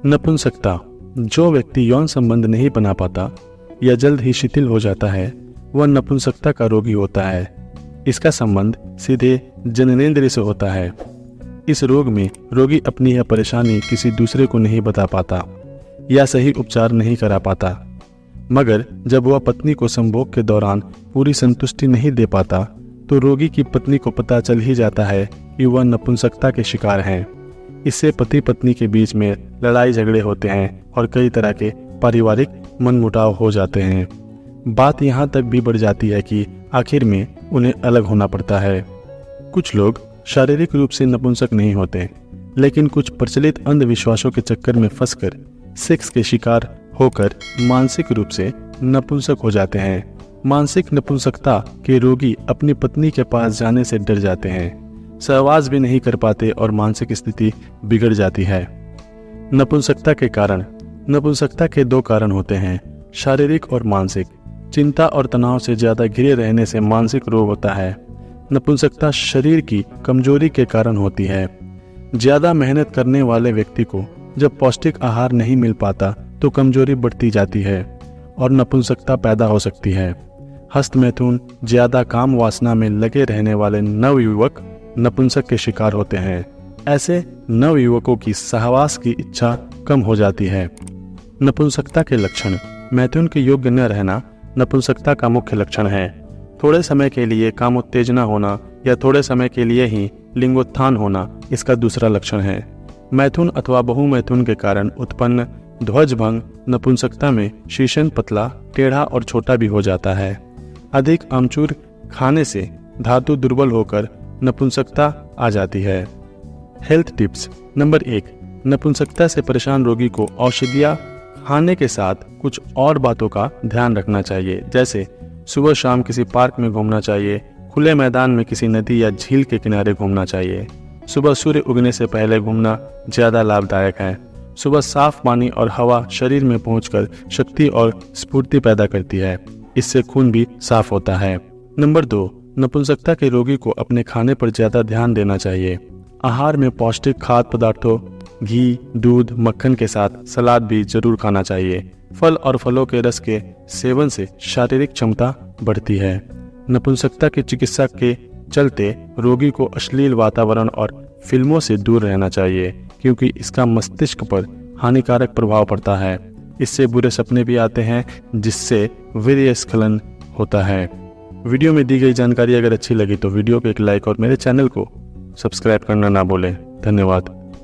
नपुंसकता। जो व्यक्ति यौन संबंध नहीं बना पाता या जल्द ही शिथिल हो जाता है वह नपुंसकता का रोगी होता है। इसका संबंध सीधे जननेंद्रिय से होता है। इस रोग में रोगी अपनी यह परेशानी किसी दूसरे को नहीं बता पाता या सही उपचार नहीं करा पाता, मगर जब वह पत्नी को संभोग के दौरान पूरी संतुष्टि नहीं दे पाता तो रोगी की पत्नी को पता चल ही जाता है कि वह नपुंसकता के शिकार हैं। इससे पति पत्नी के बीच में लड़ाई झगड़े होते हैं और कई तरह के पारिवारिक मनमुटाव हो जाते हैं। बात यहाँ तक भी बढ़ जाती है कि आखिर में उन्हें अलग होना पड़ता है। कुछ लोग शारीरिक रूप से नपुंसक नहीं होते, लेकिन कुछ प्रचलित अंधविश्वासों के चक्कर में फंसकर सेक्स के शिकार होकर मानसिक रूप से नपुंसक हो जाते हैं। मानसिक नपुंसकता के रोगी अपनी पत्नी के पास जाने से डर जाते हैं, सहवास भी नहीं कर पाते और मानसिक स्थिति बिगड़ जाती है। नपुंसकता के कारण। नपुंसकता के दो कारण होते हैं, शारीरिक और मानसिक। चिंता और तनाव से ज्यादा घिरे रहने से मानसिक रोग होता है। नपुंसकता शरीर की कमजोरी के कारण होती है। ज्यादा मेहनत करने वाले व्यक्ति को जब पौष्टिक आहार नहीं मिल पाता तो कमजोरी बढ़ती जाती है और नपुंसकता पैदा हो सकती है। हस्तमैथुन, ज्यादा काम वासना में लगे रहने वाले नवयुवक नपुंसक के शिकार होते हैं। ऐसे नवयुवकों की सहवास की इच्छा कम हो जाती है। नपुंसकता के लक्षण। मैथुन के योग्य न रहना नपुंसकता का मुख्य लक्षण है। थोड़े समय के लिए कामोत्तेजना होना या थोड़े समय के लिए ही लिंगोत्थान होना इसका दूसरा लक्षण है। मैथुन अथवा बहुमैथुन के कारण उत्पन्न ध्वजभंग नपुंसकता में शीशन पतला, टेढ़ा और छोटा भी हो जाता है। अधिक आमचूर खाने से धातु दुर्बल होकर नपुंसकता आ जाती है। Health tips. नंबर 1, नपुंसकता से परेशान रोगी को औषधियाँ खाने के साथ कुछ और बातों का ध्यान रखना चाहिए, जैसे सुबह शाम किसी पार्क में घूमना चाहिए, खुले मैदान में किसी नदी या झील के किनारे घूमना चाहिए। सुबह सूर्य उगने से पहले घूमना ज्यादा लाभदायक है। सुबह साफ पानी और हवा शरीर में पहुंचकर शक्ति और स्फूर्ति पैदा करती है, इससे खून भी साफ होता है। नंबर 2, नपुंसकता के रोगी को अपने खाने पर ज्यादा ध्यान देना चाहिए। आहार में पौष्टिक खाद्य पदार्थों, घी, दूध, मक्खन के साथ सलाद भी जरूर खाना चाहिए। फल और फलों के रस के सेवन से शारीरिक क्षमता बढ़ती है। नपुंसकता की चिकित्सा के चलते रोगी को अश्लील वातावरण और फिल्मों से दूर रहना चाहिए, क्योंकि इसका मस्तिष्क पर हानिकारक प्रभाव पड़ता है। इससे बुरे सपने भी आते हैं, जिससे वीर्य स्खलन होता है। वीडियो में दी गई जानकारी अगर अच्छी लगी तो वीडियो को एक लाइक और मेरे चैनल को सब्सक्राइब करना ना भूलें। धन्यवाद।